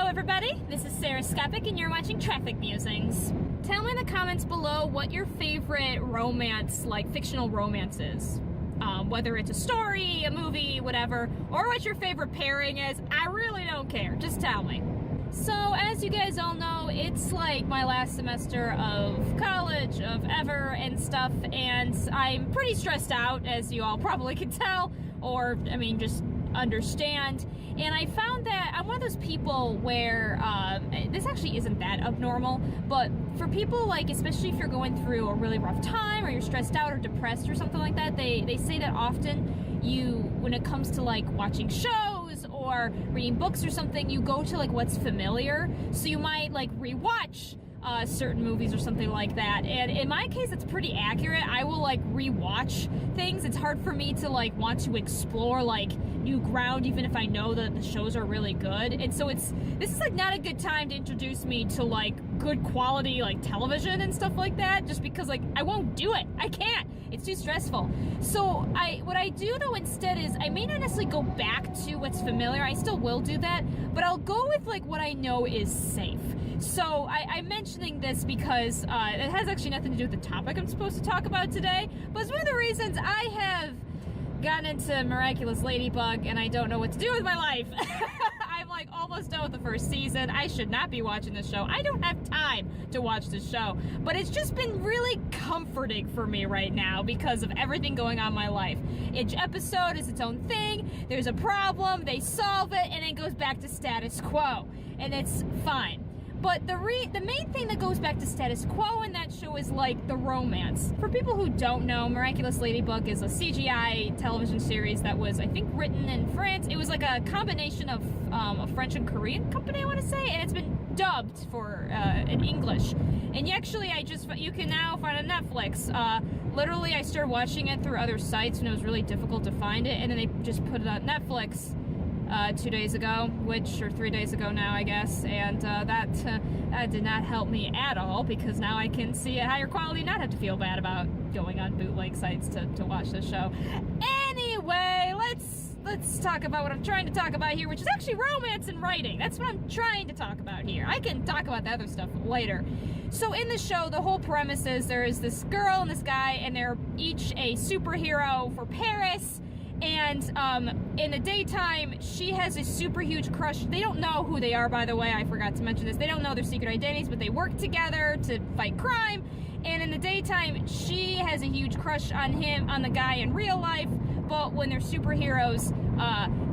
everybody, this is Sarahscopic and you're watching Traffic Musings. Tell me in the comments below what your favorite romance, like fictional romance is. Whether it's a story, a movie, whatever, or what your favorite pairing is, I really don't care, just tell me. So, as you guys all know, it's like my last semester of college, of ever, and stuff, and I'm pretty stressed out, as you all probably can tell, or, I mean, just understand. And I found that I'm one of those people where, this actually isn't that abnormal, but for people, like, especially if you're going through a really rough time, or you're stressed out, or depressed, or something like that, they say that often when it comes to, like, watching shows, or reading books or something, you go to, like, what's familiar, so you might, like, rewatch certain movies or something like that. And in my case, it's pretty accurate. I will, like, rewatch things. It's hard for me to, like, want to explore, like, new ground, even if I know that the shows are really good. And so this is, like, not a good time to introduce me to, like, good quality, like, television and stuff like that, just because, like, I won't do it. I can't. It's too stressful. So what I do, though, instead is I may not necessarily go back to what's familiar. I still will do that, but I'll go with, like, what I know is safe. So I'm mentioning this because it has actually nothing to do with the topic I'm supposed to talk about today, but it's one of the reasons I have gotten into Miraculous Ladybug and I don't know what to do with my life. I'm, like, almost done with the first season. I should not be watching this show. I don't have time to watch this show, but it's just been really comforting for me right now because of everything going on in my life. Each episode is its own thing. There's a problem, they solve it, and it goes back to status quo, and it's fine. But the main thing that goes back to status quo in that show is, like, the romance. For people who don't know, Miraculous Ladybug is a CGI television series that was, I think, written in France. It was like a combination of a French and Korean company, I want to say, and it's been dubbed for in English. And you can now find it on Netflix. Literally, I started watching it through other sites when it was really difficult to find it, and then they just put it on Netflix 2 days ago, or 3 days ago now, I guess, and that did not help me at all, because now I can see a higher quality and not have to feel bad about going on bootleg sites to watch this show. Anyway, let's talk about what I'm trying to talk about here, which is actually romance and writing. That's what I'm trying to talk about here. I can talk about the other stuff later. So in the show, the whole premise is there is this girl and this guy, and they're each a superhero for Paris. And in the daytime, she has a super huge crush. They don't know who they are, by the way. I forgot to mention this. They don't know their secret identities, but they work together to fight crime. And in the daytime, she has a huge crush on the guy in real life. But when they're superheroes,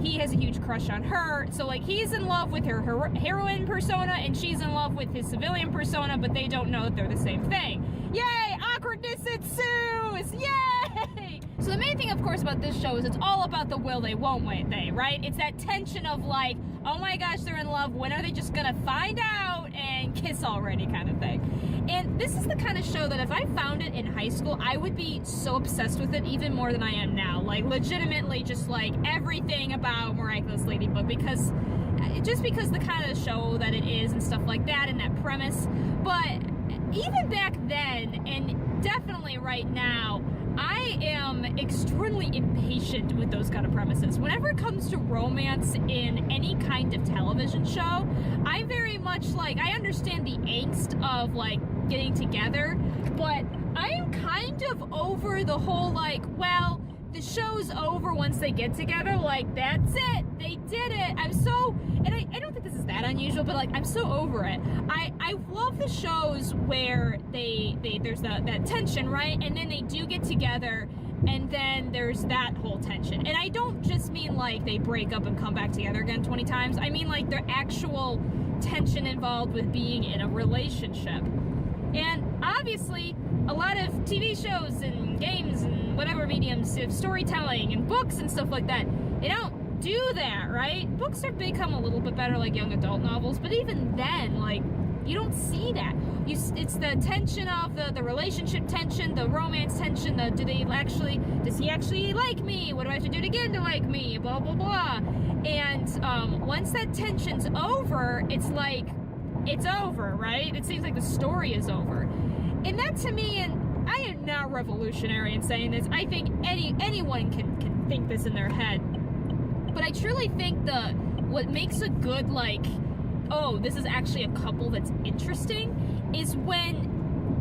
he has a huge crush on her. So, like, he's in love with her heroine persona, and she's in love with his civilian persona, but they don't know that they're the same thing. Yay! Awkwardness ensues! Yay! So the main thing, of course, about this show is it's all about the will they, won't they, right? It's that tension of, like, oh my gosh, they're in love, when are they just gonna find out and kiss already kind of thing. And this is the kind of show that if I found it in high school, I would be so obsessed with it, even more than I am now. Like, legitimately just, like, everything about Miraculous Ladybug, because the kind of show that it is and stuff like that, and that premise. But even back then, and definitely right now, I am extremely impatient with those kind of premises. Whenever it comes to romance in any kind of television show, I very much, like, I understand the angst of, like, getting together, but I am kind of over the whole, like, well, the show's over once they get together, like, that's it, they did it. And I don't think this is that unusual, but, like, I'm so over it. I love the shows where there's that tension, right? And then they do get together, and then there's that whole tension. And I don't just mean, like, they break up and come back together again 20 times. I mean, like, the actual tension involved with being in a relationship. And obviously, a lot of TV shows and games and whatever mediums of storytelling and books and stuff like that, they don't do that, right? Books have become a little bit better, like young adult novels, but even then, like, you don't see that. It's the tension of the relationship tension, the romance tension, does he actually like me? What do I have to do to get him to like me? Blah, blah, blah. And once that tension's over, it's like, it's over, right? It seems like the story is over. And that, to me, and I am not revolutionary in saying this, I think anyone can think this in their head, but I truly think what makes a good, like, oh, this is actually a couple that's interesting, is when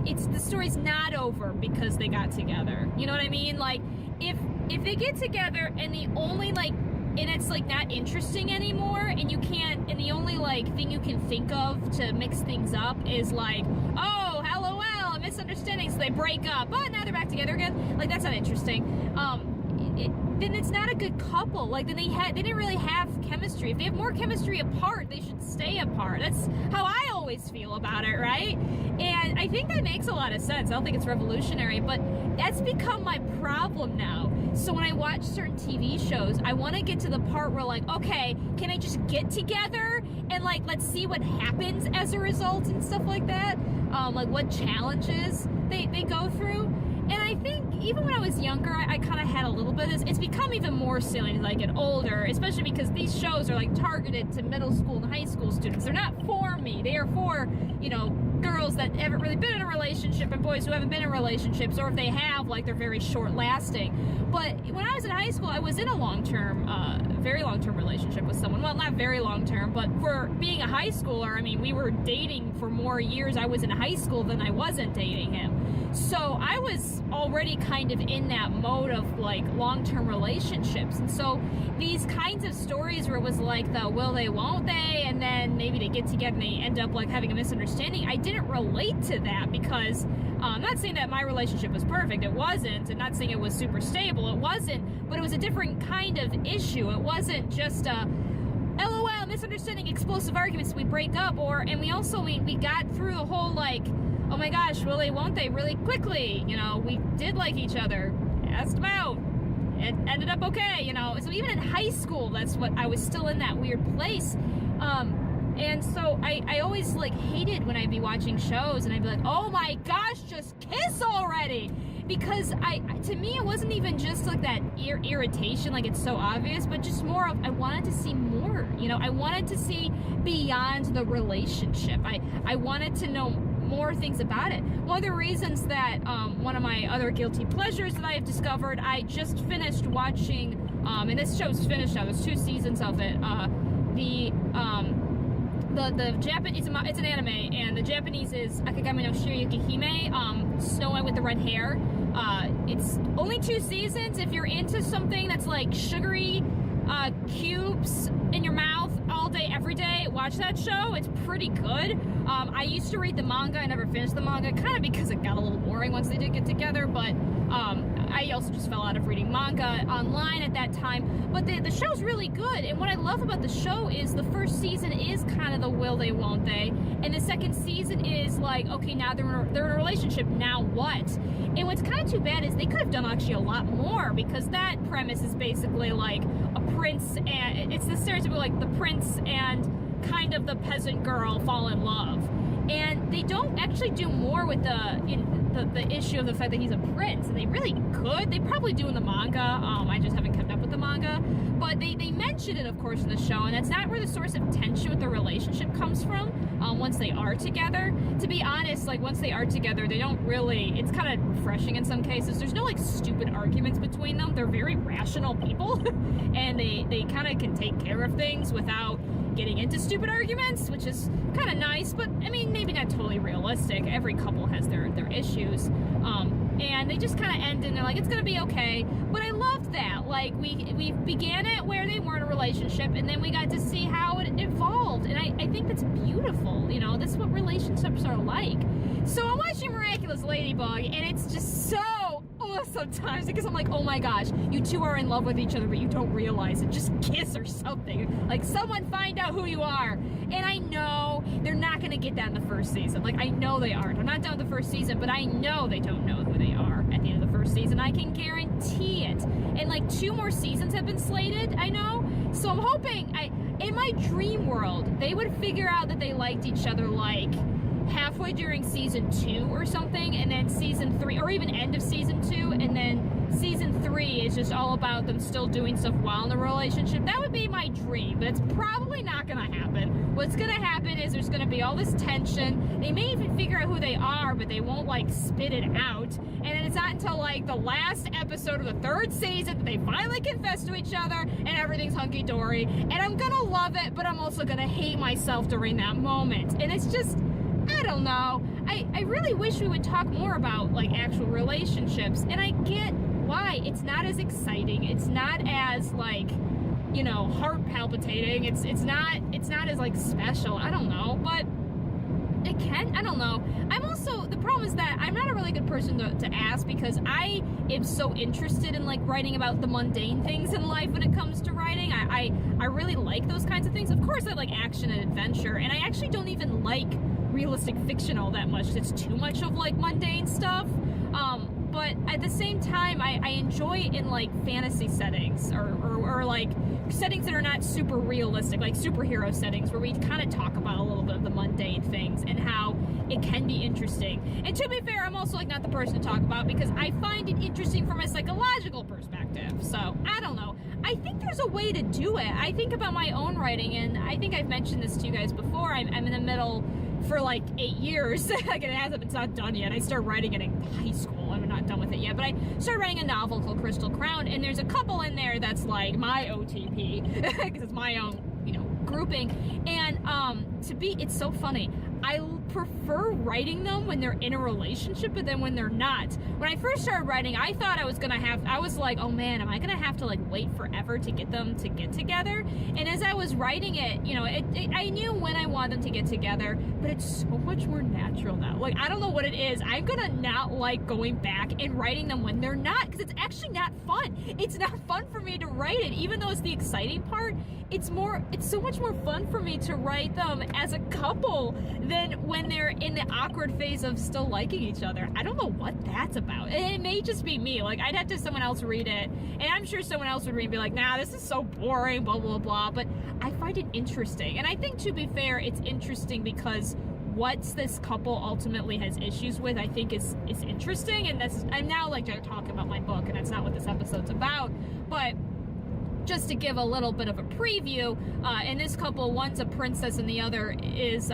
the story's not over because they got together. You know what I mean? Like, if they get together and the only, like, and it's, like, not interesting anymore, and you can't, and the only, like, thing you can think of to mix things up is, like, oh, LOL, a misunderstanding, so they break up, oh, now they're back together again. Like, that's not interesting. Then it's not a good couple. Like, then they didn't really have chemistry. If they have more chemistry apart, they should stay apart. That's how I always feel about it, right? And I think that makes a lot of sense. I don't think it's revolutionary, but that's become my problem now. So when I watch certain TV shows, I want to get to the part where, like, okay, can I just get together and, like, let's see what happens as a result and stuff like that? Like, what challenges they go through. And I think even when I was younger, I kind of had a little bit of this. It's become even more silly as I get older, especially because these shows are, like, targeted to middle school and high school students. They're not for me. They are for, you know, girls that haven't really been in a relationship and boys who haven't been in relationships, or if they have, like, they're very short-lasting. But when I was in high school, I was in a long-term, very long-term relationship with someone. Well, not very long-term, but for being a high schooler, I mean, we were dating for more years I was in high school than I wasn't dating him. So I was already kind of in that mode of, like, long-term relationships. And so these kinds of stories where it was like the will they, won't they, and then maybe they get together and they end up, like, having a misunderstanding, I didn't relate to that because I'm not saying that my relationship was perfect. It wasn't. I'm not saying it was super stable. It wasn't. But it was a different kind of issue. It wasn't just a LOL, misunderstanding, explosive arguments, we break up, and we also, we got through the whole, like, oh my gosh, will they, won't they, really quickly, you know, we did like each other, asked them out, it ended up okay, you know, so even in high school, that's what, I was still in that weird place, and so I always, like, hated when I'd be watching shows, and I'd be like, oh my gosh, just kiss already, because to me, it wasn't even just, like, that irritation, like, it's so obvious, but just more of, I wanted to see more, you know, I wanted to see beyond the relationship, I wanted to know more things about it. One of the reasons that one of my other guilty pleasures that I have discovered, I just finished watching, and this show's finished now, there's 2 seasons of it, the Japanese, it's an anime, and the Japanese is Akagami no Shirayuki Hime, Snow White with the red hair. It's only 2 seasons. If you're into something that's, like, sugary cubes in your mouth all day, every day, watch that show. It's pretty good. I used to read the manga. I never finished the manga, kind of because it got a little boring once they did get together, but I also just fell out of reading manga online at that time. But the show's really good, and what I love about the show is the first season is kind of the will they, won't they, and the second season is like, okay, now they're in a relationship, now what? And what's kind of too bad is they could have done actually a lot more, because that premise is basically like a prince, and it's the stereotypical, like, the prince and kind of the peasant girl fall in love, and they don't actually do more with the issue of the fact that he's a prince, and they really could. They probably do in the manga. I just haven't kept up with the manga, but they mention it, of course, in the show, and that's not where the source of tension with the relationship comes from. Once they are together, to be honest, like, once they are together, they don't really, it's kind of refreshing in some cases. There's no, like, stupid arguments between them. They're very rational people, and they kind of can take care of things without getting into stupid arguments, which is kind of nice, but I mean, maybe not totally realistic. Every couple has their issues, and they just kind of end and they're like, it's gonna be okay. But I loved that, like, we began it where they weren't in a relationship, and then we got to see how it evolved, and I think that's beautiful. You know, that's what relationships are like. So I'm watching Miraculous Ladybug, and it's just so sometimes, because I'm like, oh my gosh, you two are in love with each other, but you don't realize it. Just kiss or something. Like, someone find out who you are. And I know they're not going to get that in the first season. Like, I know they aren't. I'm not done with the first season, but I know they don't know who they are at the end of the first season. I can guarantee it. And, like, 2 more seasons have been slated, I know. So I'm hoping, in my dream world, they would figure out that they liked each other, like, halfway during season 2 or something, and then season 3, or even end of season 2, and then season 3 is just all about them still doing stuff while in the relationship. That would be my dream, but it's probably not gonna happen. What's gonna happen is there's going to be all this tension. They may even figure out who they are, but they won't like spit it out. And it's not until like the last episode of the 3rd season that they finally confess to each other and everything's hunky-dory. And I'm going to love it, but I'm also going to hate myself during that moment. And it's just, I don't know. I really wish we would talk more about like actual relationships. And I get why it's not as exciting. It's not as like, you know, heart palpitating. It's not as like special. I don't know, but it can. I don't know. I'm also, the problem is that I'm not a really good person to ask, because I am so interested in like writing about the mundane things in life when it comes to writing. I really like those kinds of things. Of course I like action and adventure, and I actually don't even like realistic fiction all that much. It's too much of like mundane stuff. But at the same time, I enjoy it in like fantasy settings or like settings that are not super realistic, like superhero settings, where we kind of talk about a little bit of the mundane things and how it can be interesting. And to be fair, I'm also like not the person to talk about, because I find it interesting from a psychological perspective. So I don't know. I think there's a way to do it. I think about my own writing, and I think I've mentioned this to you guys before. I'm in the middle for like 8 years. Like it's not done yet. I started writing it in high school. I'm not done with it yet, but I started writing a novel called Crystal Crown, and there's a couple in there that's like my OTP, because it's my own, you know, grouping. And it's so funny. I prefer writing them when they're in a relationship, but then when they're not. When I first started writing, I thought I was like, oh man, am I gonna have to like wait forever to get them to get together? And as I was writing it, you know, I knew when I wanted them to get together, but it's so much more natural now. Like, I don't know what it is. I'm gonna not like going back and writing them when they're not, because it's actually not fun. It's not fun for me to write it, even though it's the exciting part. It's so much more fun for me to write them as a couple than when they're in the awkward phase of still liking each other. I don't know what that's about. It may just be me. Like, I'd have to have someone else read it, and I'm sure someone else would read and be like, nah, this is so boring, blah, blah, blah. But I find it interesting. And I think, to be fair, it's interesting because what this couple ultimately has issues with, I think is interesting. And I'm now like talking about my book, and that's not what this episode's about. But just to give a little bit of a preview, in this couple, one's a princess and the other is,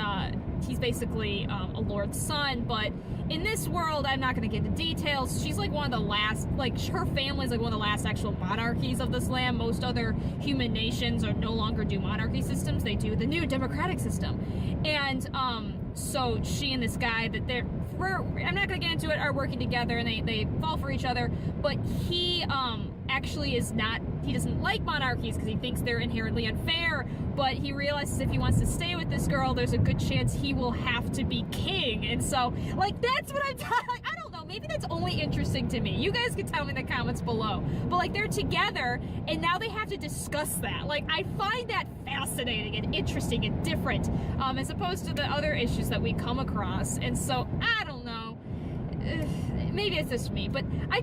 he's basically a lord's son. But in this world, I'm not going to get into details. She's like one of the last, like her family's like one of the last actual monarchies of this land. Most other human nations are no longer do monarchy systems. They do the new democratic system. And so she and this guy that I'm not going to get into it, are working together, and they fall for each other. But he actually he doesn't like monarchies because he thinks they're inherently unfair, but he realizes if he wants to stay with this girl, there's a good chance he will have to be king. And so, like, that's what I'm talking, like, I don't know, maybe that's only interesting to me. You guys can tell me in the comments below. But, like, they're together, and now they have to discuss that. Like, I find that fascinating and interesting and different, as opposed to the other issues that we come across. And so, I don't know. Maybe it's just me, but I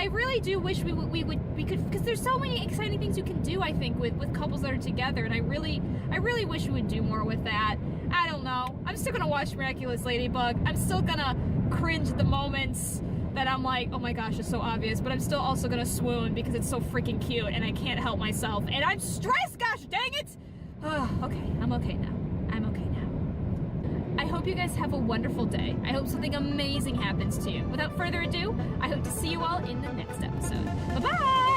really do wish we could, because there's so many exciting things you can do, I think, with couples that are together, and I really wish we would do more with that. I don't know. I'm still gonna watch Miraculous Ladybug. I'm still gonna cringe at the moments that I'm like, oh my gosh, it's so obvious, but I'm still also gonna swoon because it's so freaking cute, and I can't help myself, and I'm stressed, gosh dang it! Oh, okay, I'm okay now. I'm okay now. I hope you guys have a wonderful day. I hope something amazing happens to you. Without further ado, I hope to see you all in the next episode. Bye-bye!